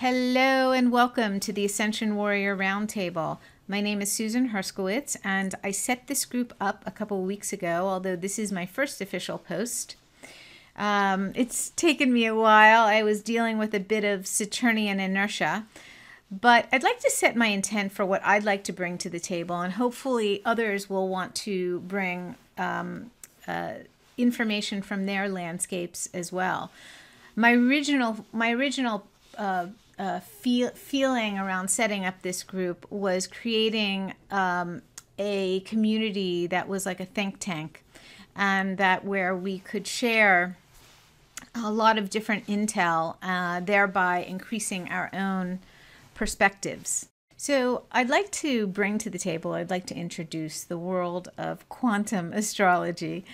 Hello and welcome to the Ascension Warrior Roundtable. My name is Susan Herskowitz and I set this group up a couple weeks ago, although this is my first official post. It's taken me a while. I was dealing with a bit of Saturnian inertia, but I'd like to set my intent for what I'd like to bring to the table, and hopefully others will want to bring information from their landscapes as well. My original feeling around setting up this group was creating a community that was like a think tank, and that where we could share a lot of different intel, thereby increasing our own perspectives. So I'd like to bring to the table, I'd like to introduce the world of quantum astrology,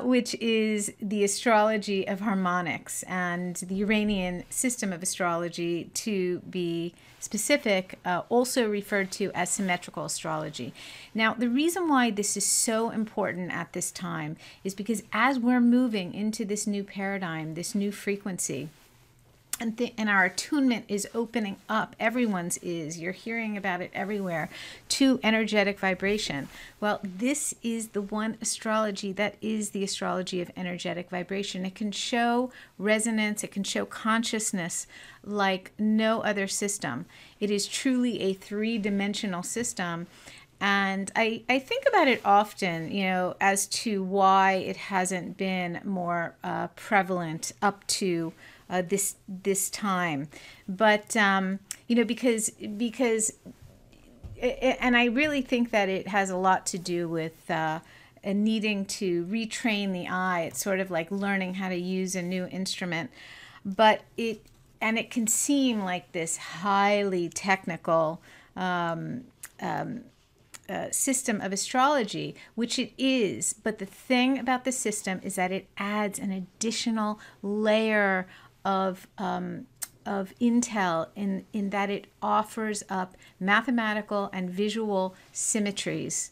which is the astrology of harmonics and the Uranian system of astrology, to be specific, also referred to as symmetrical astrology. Now, the reason why this is so important at this time is because as we're moving into this new paradigm, this new frequency, and our attunement is opening up, everyone's is, you're hearing about it everywhere, to energetic vibration. Well, this is the one astrology that is the astrology of energetic vibration. It can show resonance, it can show consciousness like no other system. It is truly a three-dimensional system. And I think about it often, you know, as to why it hasn't been more prevalent up to this time, but you know, because and I really think that it has a lot to do with needing to retrain the eye. It's sort of like learning how to use a new instrument, but it can seem like this highly technical system of astrology, which it is. But the thing about the system is that it adds an additional layer of intel in that it offers up mathematical and visual symmetries.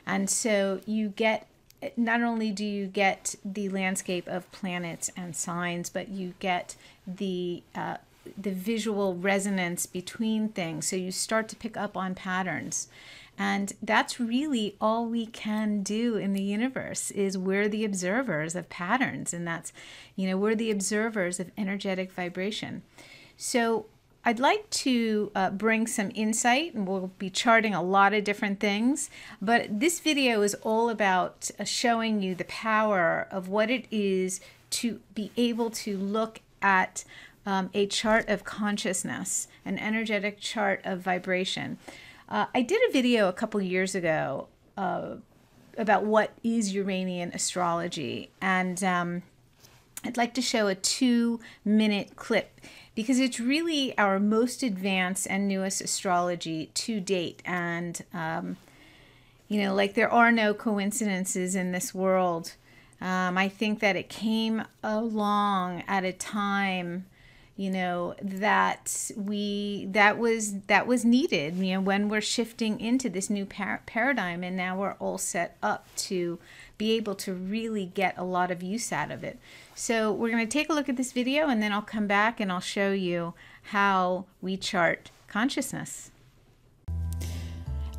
And so you get, not only do you get the landscape of planets and signs, but you get the visual resonance between things. So you start to pick up on patterns. And that's really all we can do in the universe, is we're the observers of patterns. And that's, you know, we're the observers of energetic vibration. So I'd like to bring some insight, and we'll be charting a lot of different things. But this video is all about showing you the power of what it is to be able to look at a chart of consciousness, an energetic chart of vibration. I did a video a couple years ago about what is Uranian astrology, and I'd like to show a 2-minute clip because it's really our most advanced and newest astrology to date. And you know, like, there are no coincidences in this world. I think that it came along at a time, you know, that was needed, you know, when we're shifting into this new paradigm, and now we're all set up to be able to really get a lot of use out of it. So we're going to take a look at this video, and then I'll come back and I'll show you how we chart consciousness.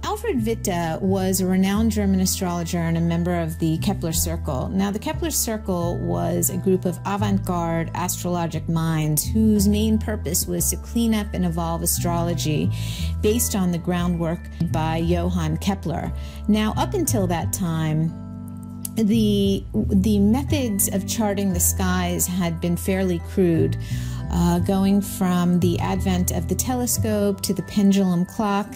Alfred Witte was a renowned German astrologer and a member of the Kepler Circle. Now, the Kepler Circle was a group of avant-garde astrologic minds whose main purpose was to clean up and evolve astrology based on the groundwork by Johann Kepler. Now, up until that time, the methods of charting the skies had been fairly crude, going from the advent of the telescope to the pendulum clock.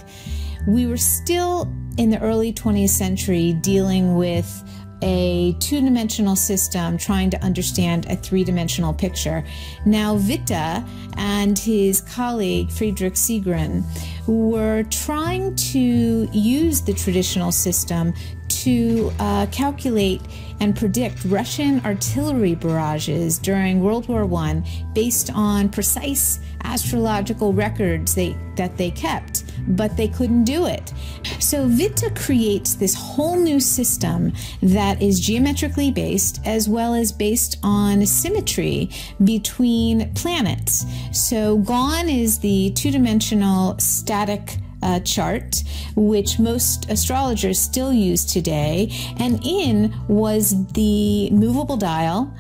We were still in the early 20th century dealing with a two-dimensional system, trying to understand a three-dimensional picture. Now, Witte and his colleague Friedrich Seegren were trying to use the traditional system to calculate and predict Russian artillery barrages during World War I based on precise astrological records that they kept. but they couldn't do it. So Vita creates this whole new system that is geometrically based, as well as based on symmetry between planets. So gone is the two-dimensional static chart, which most astrologers still use today, and in was the movable dial.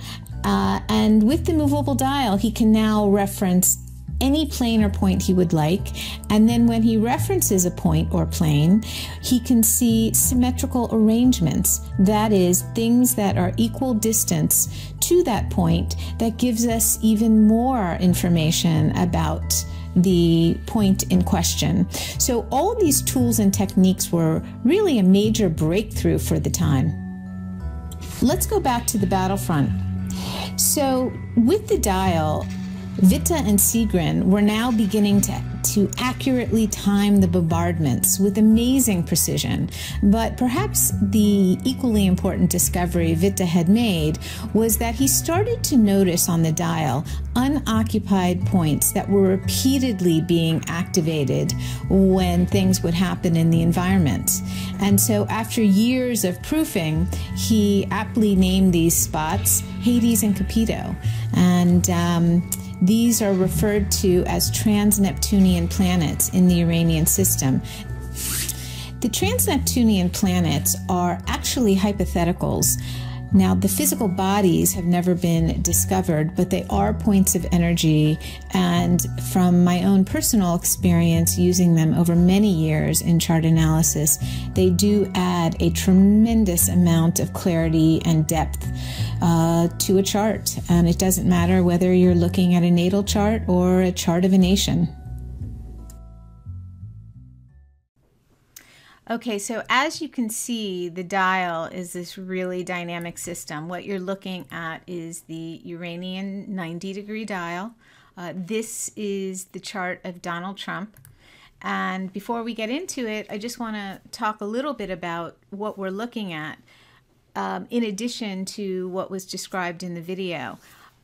And with the movable dial, he can now reference any plane or point he would like. And then when he references a point or plane, he can see symmetrical arrangements. That is, things that are equal distance to that point that gives us even more information about the point in question. So all these tools and techniques were really a major breakthrough for the time. Let's go back to the battlefront. So with the dial, Vita and Sigrin were now beginning to accurately time the bombardments with amazing precision. But perhaps the equally important discovery Vita had made was that he started to notice on the dial unoccupied points that were repeatedly being activated when things would happen in the environment. And so after years of proofing, he aptly named these spots Hades and Capito. And these are referred to as trans-Neptunian planets in the Uranian system. The trans-Neptunian planets are actually hypotheticals. Now, the physical bodies have never been discovered, but they are points of energy, and from my own personal experience using them over many years in chart analysis, they do add a tremendous amount of clarity and depth to a chart. And it doesn't matter whether you're looking at a natal chart or a chart of a nation. Okay, so as you can see, the dial is this really dynamic system. What you're looking at is the Uranian 90-degree dial. This is the chart of Donald Trump. And before we get into it, I just want to talk a little bit about what we're looking at, in addition to what was described in the video.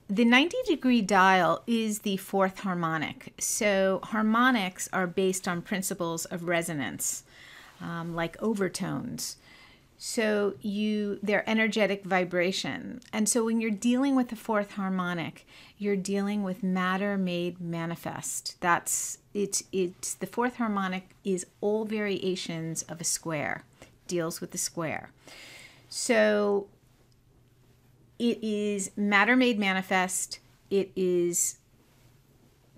The 90-degree dial is the fourth harmonic. So harmonics are based on principles of resonance. Like overtones. So they're energetic vibration. And so when you're dealing with the fourth harmonic, you're dealing with matter made manifest. It's the fourth harmonic is all variations of a square, deals with the square. So it is matter made manifest. It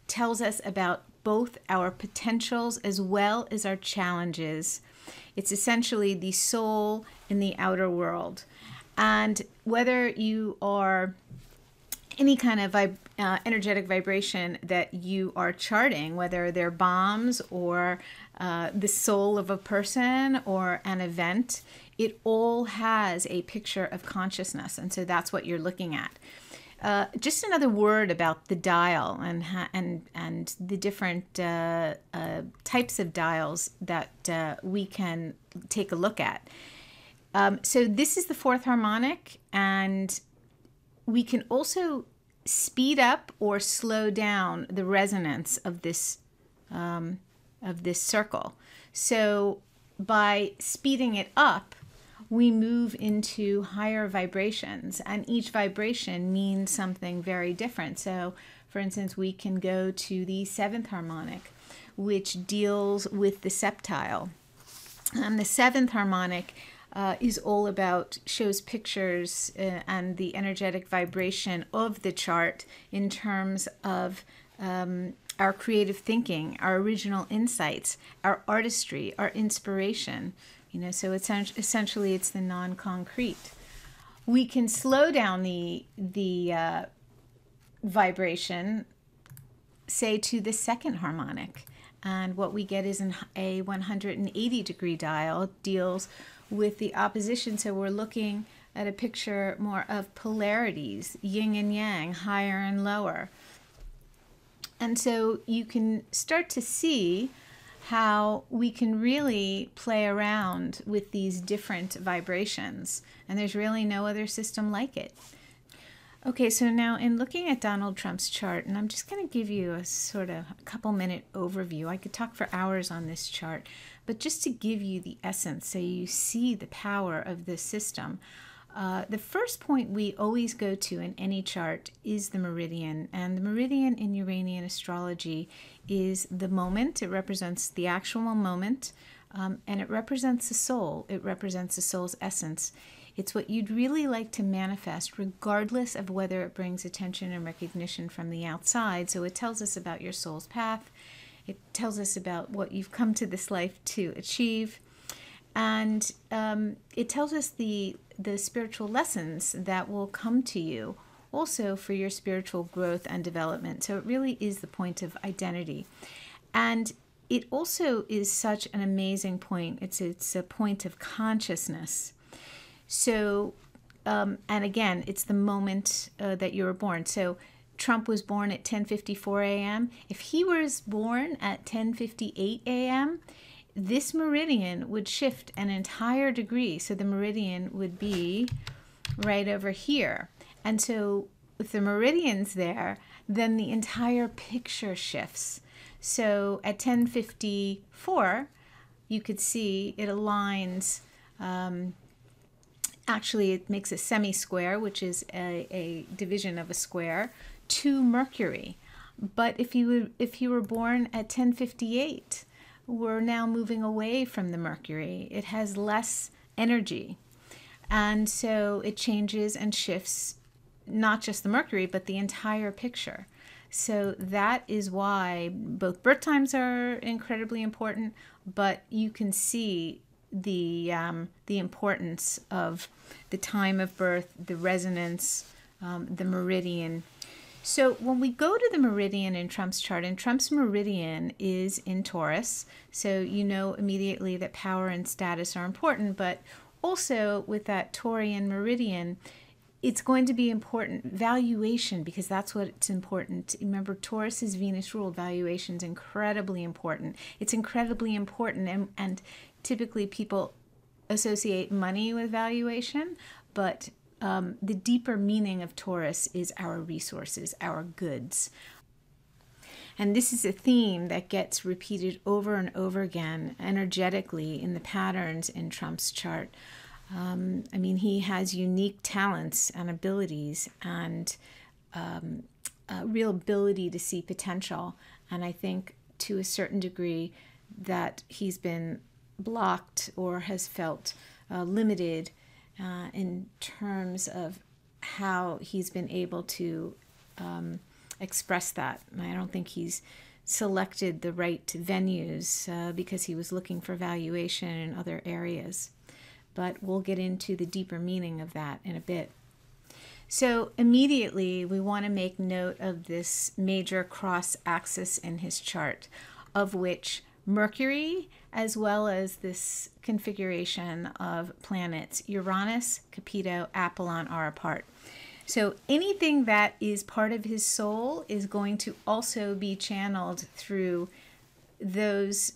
tells us about both our potentials as well as our challenges. It's essentially the soul in the outer world. And whether you are any kind of energetic vibration that you are charting, whether they're bombs or the soul of a person or an event, it all has a picture of consciousness. And so that's what you're looking at. Just another word about the dial and the different types of dials that we can take a look at. So this is the fourth harmonic, and we can also speed up or slow down the resonance of this circle. So by speeding it up, we move into higher vibrations, and each vibration means something very different. So, for instance, we can go to the seventh harmonic, which deals with the septile. And the seventh harmonic is all about, shows pictures and the energetic vibration of the chart in terms of our creative thinking, our original insights, our artistry, our inspiration. So essentially it's the non-concrete. We can slow down the vibration, say, to the second harmonic. And what we get is a 180-degree dial, deals with the opposition. So we're looking at a picture more of polarities, yin and yang, higher and lower. And so you can start to see how we can really play around with these different vibrations. And there's really no other system like it. Okay, so now in looking at Donald Trump's chart, and I'm just going to give you a sort of a couple minute overview. I could talk for hours on this chart, but just to give you the essence so you see the power of this system. The first point we always go to in any chart is the meridian, and the meridian in Uranian astrology is the moment. It represents the actual moment, and it represents the soul. It represents the soul's essence. It's what you'd really like to manifest, regardless of whether it brings attention and recognition from the outside. So it tells us about your soul's path. It tells us about what you've come to this life to achieve. And it tells us the spiritual lessons that will come to you also for your spiritual growth and development. So it really is the point of identity. And it also is such an amazing point. It's a point of consciousness. So, and again, it's the moment that you were born. So Trump was born at 10:54 a.m. If he was born at 10:58 a.m., this meridian would shift an entire degree. So the meridian would be right over here. And so if the meridian's there, then the entire picture shifts. So at 10:54, you could see it aligns. Actually, it makes a semi-square, which is a division of a square, to Mercury. But if you were born at 10:58, we're now moving away from the Mercury. It has less energy. And so it changes and shifts not just the Mercury, but the entire picture. So that is why both birth times are incredibly important, but you can see the importance of the time of birth, the resonance, the meridian. So when we go to the meridian in Trump's chart, and Trump's meridian is in Taurus, so you know immediately that power and status are important, but also with that Taurian meridian, it's going to be important valuation, because that's what's important. Remember, Taurus is Venus ruled. Valuation is incredibly important. It's incredibly important, and typically people associate money with valuation, but the deeper meaning of Taurus is our resources, our goods. And this is a theme that gets repeated over and over again energetically in the patterns in Trump's chart. I mean, he has unique talents and abilities and a real ability to see potential. And I think to a certain degree that he's been blocked or has felt limited in terms of how he's been able to express that. I don't think he's selected the right venues because he was looking for valuation in other areas. But we'll get into the deeper meaning of that in a bit. So immediately we want to make note of this major cross axis in his chart, of which Mercury, as well as this configuration of planets, Uranus, Capito, Apollon, are a part. So anything that is part of his soul is going to also be channeled through those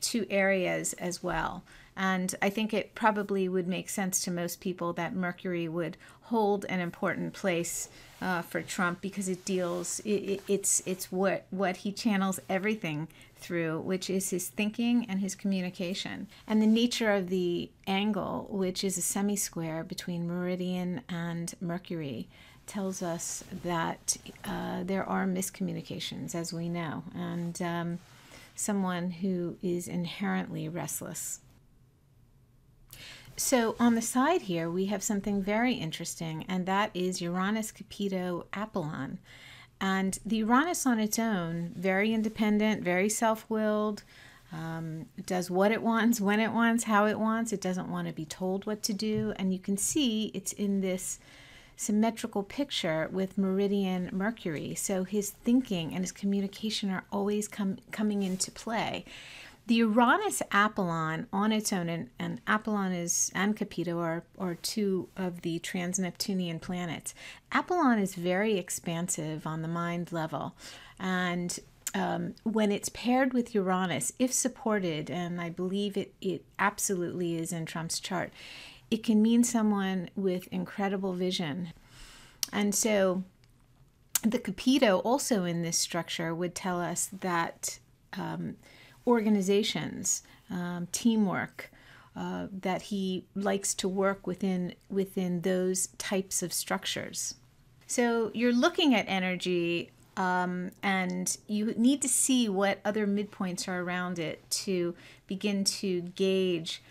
two areas as well. And I think it probably would make sense to most people that Mercury would hold an important place for Trump, because it deals, it's what he channels everything through, which is his thinking and his communication. And the nature of the angle, which is a semi-square between Meridian and Mercury, tells us that there are miscommunications, as we know, and someone who is inherently restless. So on the side here, we have something very interesting, and that is Uranus, Capito, Apollon. And the Uranus on its own, very independent, very self-willed, does what it wants, when it wants, how it wants. It doesn't want to be told what to do. And you can see it's in this symmetrical picture with Meridian Mercury. So his thinking and his communication are always coming into play. The Uranus Apollon on its own, and Apollon and Capito are two of the trans-Neptunian planets. Apollon is very expansive on the mind level, and when it's paired with Uranus, if supported, and I believe it absolutely is in Trump's chart, it can mean someone with incredible vision. And so the Capito also in this structure would tell us that organizations, teamwork, that he likes to work within those types of structures. So you're looking at energy, and you need to see what other midpoints are around it to begin to gauge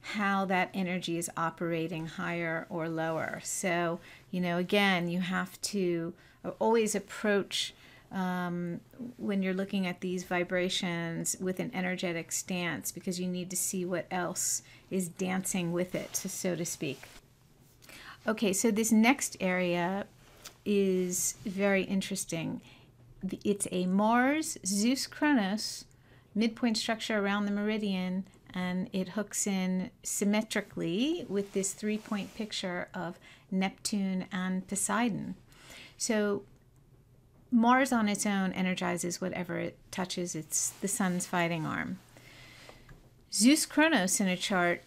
how that energy is operating higher or lower. So, again, you have to always approach when you're looking at these vibrations with an energetic stance, because you need to see what else is dancing with it, so to speak. Okay, so this next area is very interesting. It's a Mars, Zeus, Kronos midpoint structure around the meridian, and it hooks in symmetrically with this 3-point picture of Neptune and Poseidon. So Mars on its own energizes whatever it touches. It's the sun's fighting arm. Zeus Kronos in a chart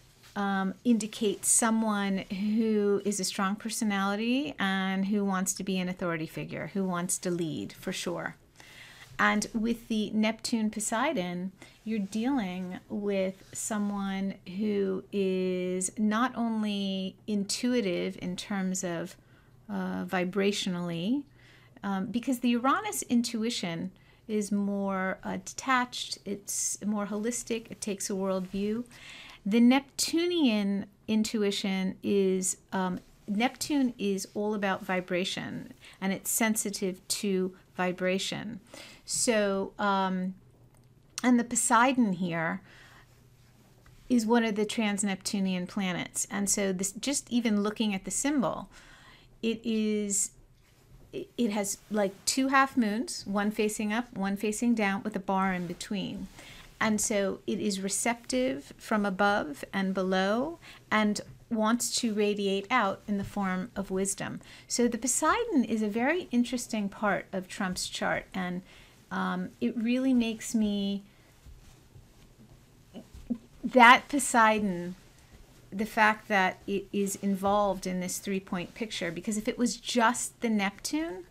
indicates someone who is a strong personality and who wants to be an authority figure, who wants to lead for sure. And with the Neptune Poseidon, you're dealing with someone who is not only intuitive in terms of vibrationally, because the Uranus intuition is more detached, it's more holistic, it takes a worldview. The Neptunian intuition is, Neptune is all about vibration, and it's sensitive to vibration. So, and the Poseidon here is one of the trans-Neptunian planets. And so this, just even looking at the symbol, it has like 2 half moons, one facing up, one facing down, with a bar in between. And so it is receptive from above and below, and wants to radiate out in the form of wisdom. So the Poseidon is a very interesting part of Trump's chart, and it really makes me, that Poseidon, the fact that it is involved in this 3-point picture, because if it was just the Neptune,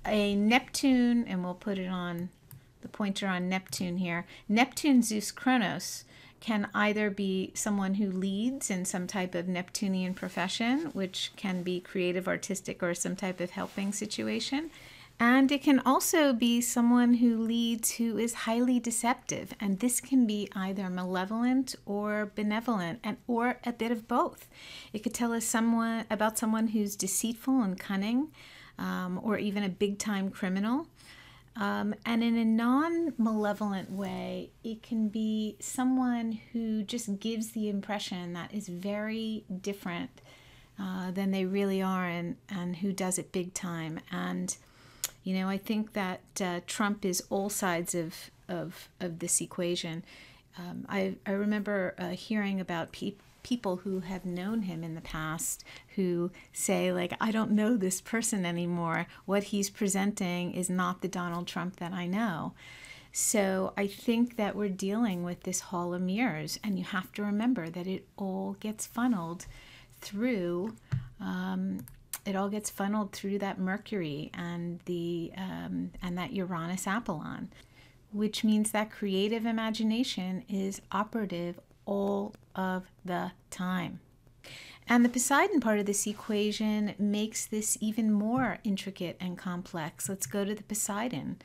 and we'll put it on the pointer on Neptune here, Neptune, Zeus, Kronos can either be someone who leads in some type of Neptunian profession, which can be creative, artistic, or some type of helping situation. And it can also be someone who leads who is highly deceptive. And this can be either malevolent or benevolent, or a bit of both. It could tell us about someone who's deceitful and cunning, or even a big-time criminal. And in a non-malevolent way, it can be someone who just gives the impression that is very different than they really are, and who does it big time. And I think that Trump is all sides of this equation. I remember hearing about people who have known him in the past who say, like, I don't know this person anymore. What he's presenting is not the Donald Trump that I know. So I think that we're dealing with this hall of mirrors, and you have to remember that it all gets funneled through that Mercury and that Uranus Apollon, which means that creative imagination is operative all of the time. And the Poseidon part of this equation makes this even more intricate and complex. Let's go to the Poseidon.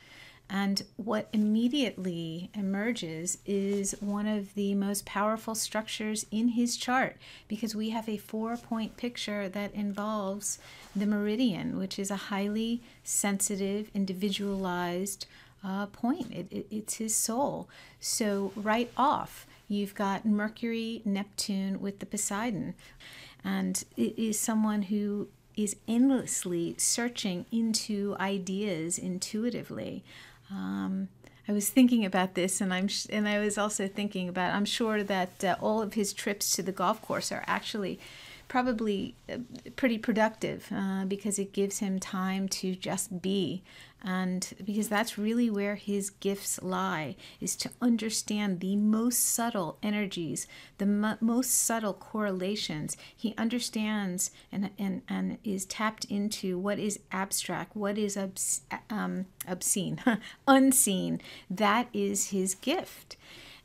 And what immediately emerges is one of the most powerful structures in his chart, because we have a 4-point picture that involves the meridian, which is a highly sensitive, individualized point. It's his soul. So right off, you've got Mercury, Neptune with the Poseidon. And it is someone who is endlessly searching into ideas intuitively. I was thinking about this, and I was also thinking about, I'm sure that all of his trips to the golf course are actually probably pretty productive, because it gives him time to just be. And because that's really where his gifts lie, is to understand the most subtle energies, the most subtle correlations. He understands and is tapped into what is abstract, what is obscene, unseen. That is his gift.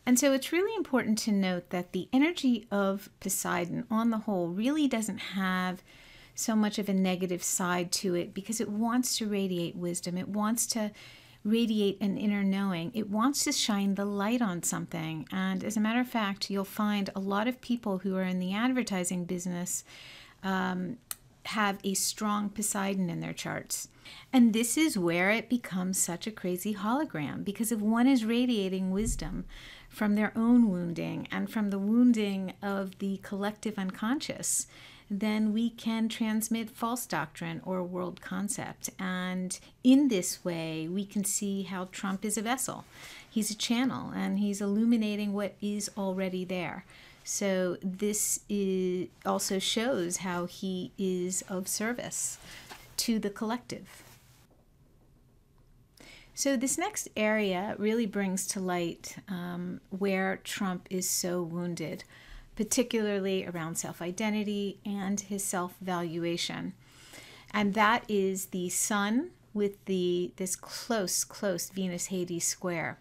And so it's really important to note that the energy of Poseidon on the whole really doesn't have so much of a negative side to it, because it wants to radiate wisdom. It wants to radiate an inner knowing. It wants to shine the light on something. And as a matter of fact, you'll find a lot of people who are in the advertising business have a strong Poseidon in their charts. And this is where it becomes such a crazy hologram, because if one is radiating wisdom from their own wounding and from the wounding of the collective unconscious, then we can transmit false doctrine or world concept. And in this way, we can see how Trump is a vessel. He's a channel, and he's illuminating what is already there. So this also shows how he is of service to the collective. So this next area really brings to light where Trump is so wounded, particularly around self-identity and his self-valuation. And that is the sun with this close Venus-Hades square.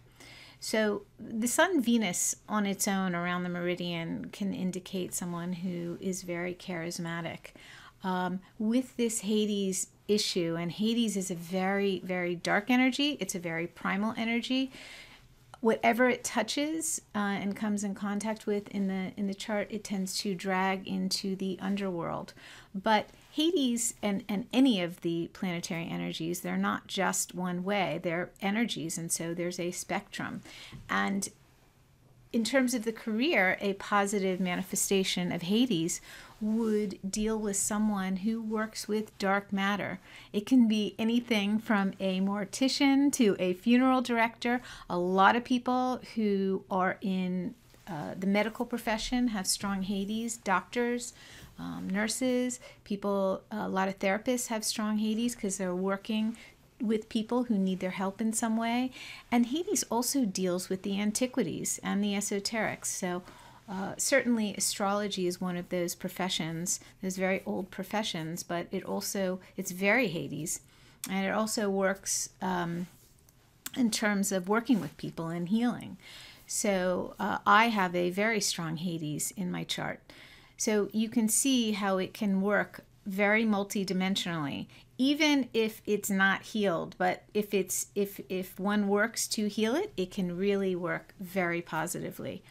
So the Sun-Venus on its own around the meridian can indicate someone who is very charismatic. With this Hades issue, and Hades is a very, very dark energy. It's a very primal energy. Whatever it touches and comes in contact with in the chart, it tends to drag into the underworld. But Hades and any of the planetary energies, they're not just one way. They're energies, and so there's a spectrum. And in terms of the career, a positive manifestation of Hades would deal with someone who works with dark matter. It can be anything from a mortician to a funeral director. A lot of people who are in the medical profession have strong Hades. Doctors, nurses, people, a lot of therapists have strong Hades because they're working with people who need their help in some way. And Hades also deals with the antiquities and the esoterics. So certainly astrology is one of those professions, those very old professions, but it's very Hades. And it also works in terms of working with people and healing. So I have a very strong Hades in my chart. So you can see how it can work very multidimensionally, even if it's not healed. But if one works to heal it, it can really work very positively.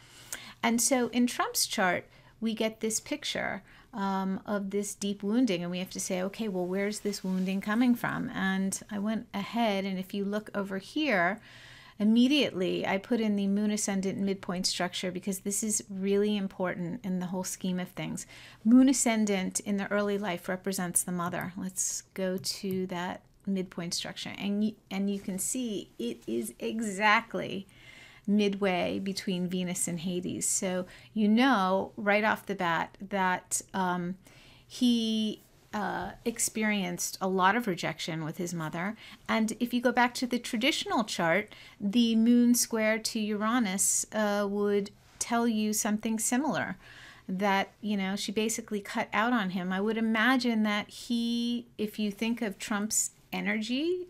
And so in Trump's chart, we get this picture of this deep wounding, and we have to say, okay, well, where's this wounding coming from? And I went ahead, and if you look over here, immediately I put in the moon ascendant midpoint structure, because this is really important in the whole scheme of things. Moon ascendant in the early life represents the mother. Let's go to that midpoint structure, and you can see it is exactly midway between Venus and Hades. So you know right off the bat that he experienced a lot of rejection with his mother. And if you go back to the traditional chart, the moon square to Uranus would tell you something similar, that, you know, she basically cut out on him. I would imagine that if you think of Trump's energy,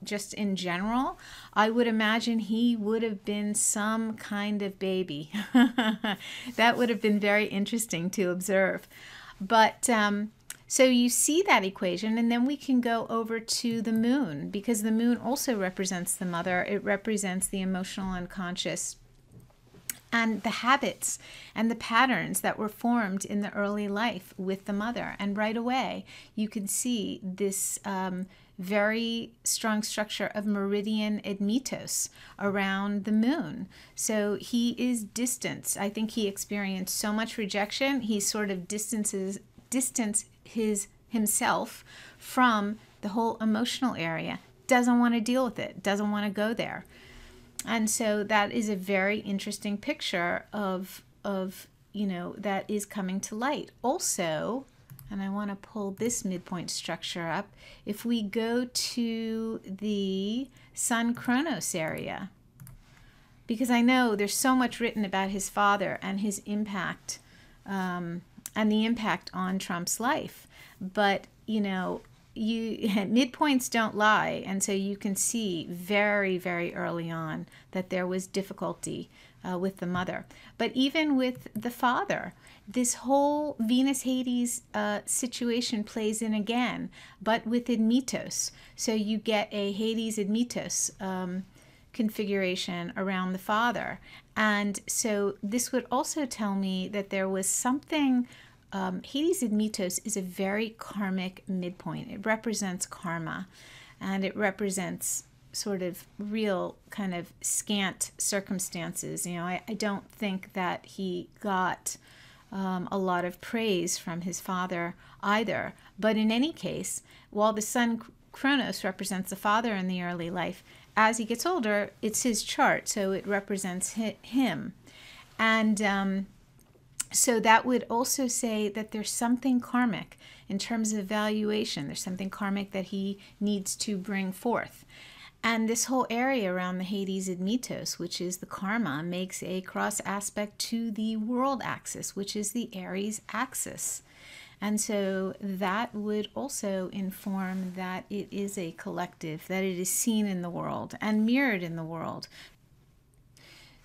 just in general, I would imagine he would have been some kind of baby. That would have been very interesting to observe. But so you see that equation, and then we can go over to the moon, because the moon also represents the mother. It represents the emotional unconscious and the habits and the patterns that were formed in the early life with the mother. And right away, you can see this very strong structure of meridian admetos around the moon. So he is distanced. I think he experienced so much rejection, he sort of distanced himself from the whole emotional area. Doesn't want to deal with it, doesn't want to go there. And so that is a very interesting picture of you know, that is coming to light. Also, and I want to pull this midpoint structure up. If we go to the Sun Chronos area, because I know there's so much written about his father and his impact, and the impact on Trump's life. But, you know, midpoints don't lie, and so you can see very, very early on that there was difficulty with the mother. But even with the father, this whole Venus-Hades situation plays in again, but with Admetos. So you get a Hades-Admetos configuration around the father. And so this would also tell me that there was something. Hades-Admetos is a very karmic midpoint. It represents karma, and it represents sort of real kind of scant circumstances. You know, I don't think that he got a lot of praise from his father either. But in any case, while the Sun Chronos represents the father in the early life, as he gets older, it's his chart, so it represents him. And so that would also say that there's something karmic in terms of valuation. There's something karmic that he needs to bring forth. And this whole area around the Hades-Admetos, which is the karma, makes a cross aspect to the world axis, which is the Aries axis. And so that would also inform that it is a collective, that it is seen in the world and mirrored in the world.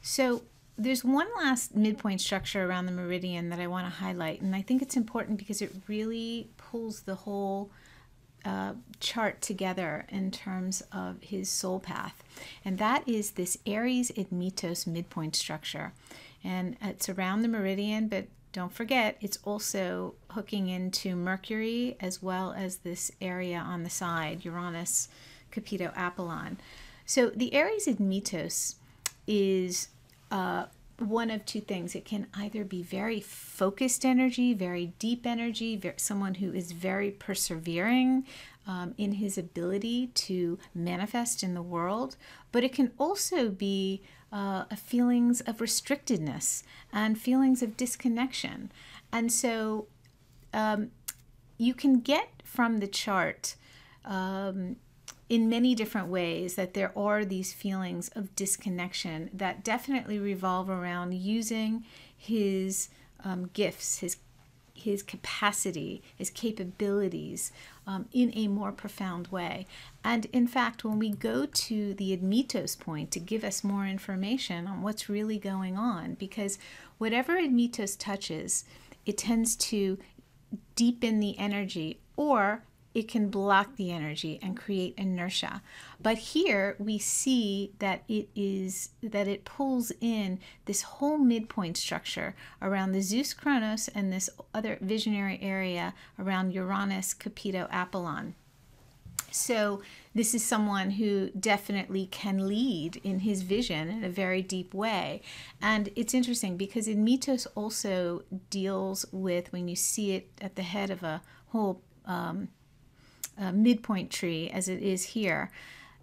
So there's one last midpoint structure around the meridian that I want to highlight, and I think it's important because it really pulls the whole chart together in terms of his soul path. And that is this Aries-Admetos midpoint structure. And it's around the meridian, but don't forget, it's also hooking into Mercury as well as this area on the side, Uranus, Capito, Apollon. So the Aries-Admetos is one of two things. It can either be very focused energy, very deep energy, someone who is very persevering in his ability to manifest in the world, but it can also be feelings of restrictedness and feelings of disconnection. And so you can get from the chart in many different ways that there are these feelings of disconnection that definitely revolve around using his gifts, his capacity, his capabilities in a more profound way. And in fact, when we go to the Admetos point to give us more information on what's really going on, because whatever Admetos touches, it tends to deepen the energy, or it can block the energy and create inertia. But here we see that it pulls in this whole midpoint structure around the Zeus Chronos and this other visionary area around Uranus, Capito, Apollon. So this is someone who definitely can lead in his vision in a very deep way. And it's interesting because Admetos also deals with, when you see it at the head of a whole midpoint tree, as it is here,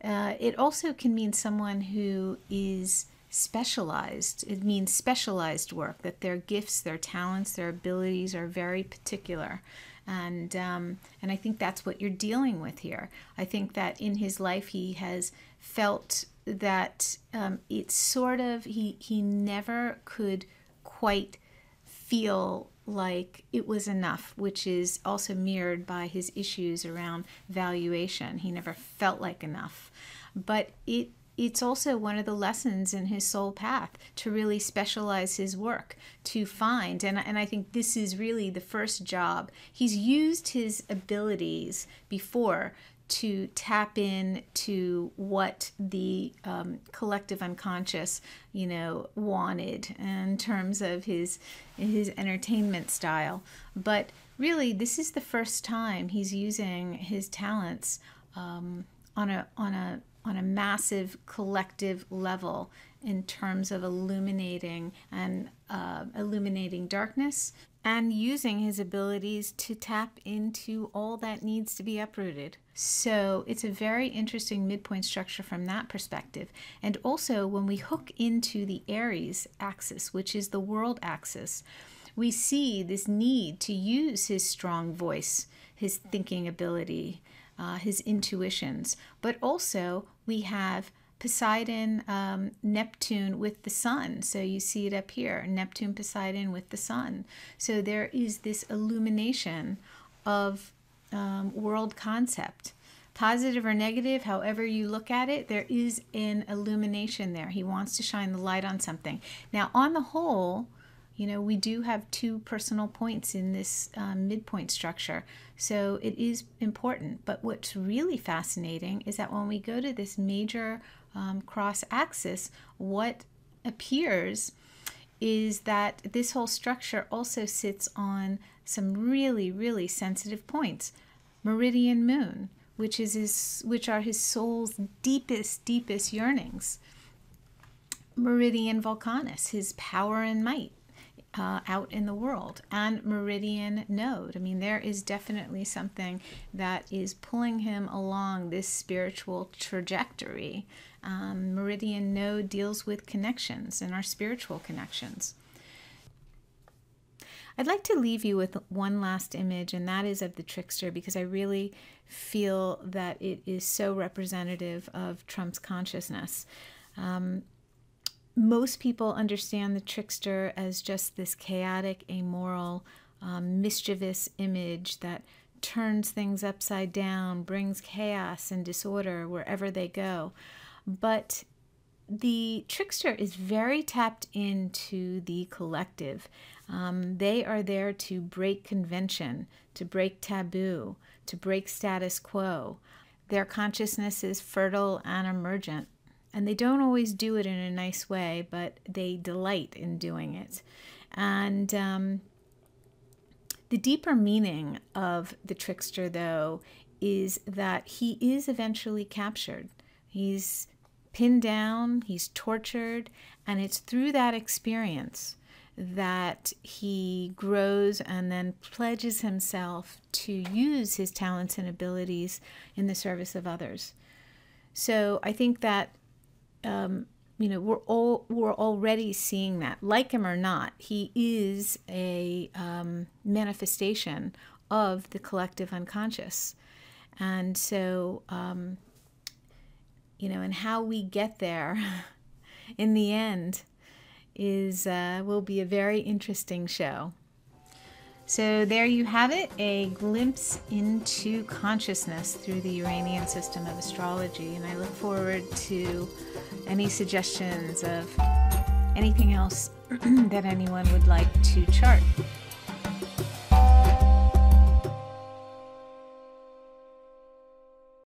it also can mean someone who is specialized. It means specialized work, that their gifts, their talents, their abilities are very particular. And I think that's what you're dealing with here. I think that in his life he has felt that it's sort of, he never could quite feel like it was enough, which is also mirrored by his issues around valuation. He never felt like enough. But it's also one of the lessons in his soul path to really specialize his work, to find, and I think this is really the first job. He's used his abilities before to tap in to what the collective unconscious, wanted in terms of his entertainment style. But really, this is the first time he's using his talents on a massive collective level in terms of illuminating darkness, and using his abilities to tap into all that needs to be uprooted. So it's a very interesting midpoint structure from that perspective. And also when we hook into the Aries axis, which is the world axis, we see this need to use his strong voice, his thinking ability, his intuitions. But also we have Poseidon, Neptune with the sun. So you see it up here, Neptune, Poseidon with the sun. So there is this illumination of world concept. Positive or negative, however you look at it, there is an illumination there. He wants to shine the light on something. Now, on the whole, you know, we do have 2 personal points in this midpoint structure. So it is important. But what's really fascinating is that when we go to this major cross axis, what appears is that this whole structure also sits on some really, really sensitive points. Meridian moon, which are his soul's deepest yearnings. Meridian volcanus, his power and might out in the world. And meridian node. I mean, there is definitely something that is pulling him along this spiritual trajectory. Meridian node deals with connections and our spiritual connections. I'd like to leave you with one last image, and that is of the trickster, because I really feel that it is so representative of Trump's consciousness. Most people understand the trickster as just this chaotic, amoral, mischievous image that turns things upside down, brings chaos and disorder wherever they go. But the trickster is very tapped into the collective. They are there to break convention, to break taboo, to break status quo. Their consciousness is fertile and emergent. And they don't always do it in a nice way, but they delight in doing it. And the deeper meaning of the trickster, though, is that he is eventually captured. He's pinned down, he's tortured, and it's through that experience that he grows and then pledges himself to use his talents and abilities in the service of others. So I think that you know, we're already seeing that. Like him or not, he is a manifestation of the collective unconscious. And so, you know, and how we get there in the end is will be a very interesting show. So there you have it, a glimpse into consciousness through the Uranian system of astrology. And I look forward to any suggestions of anything else that anyone would like to chart.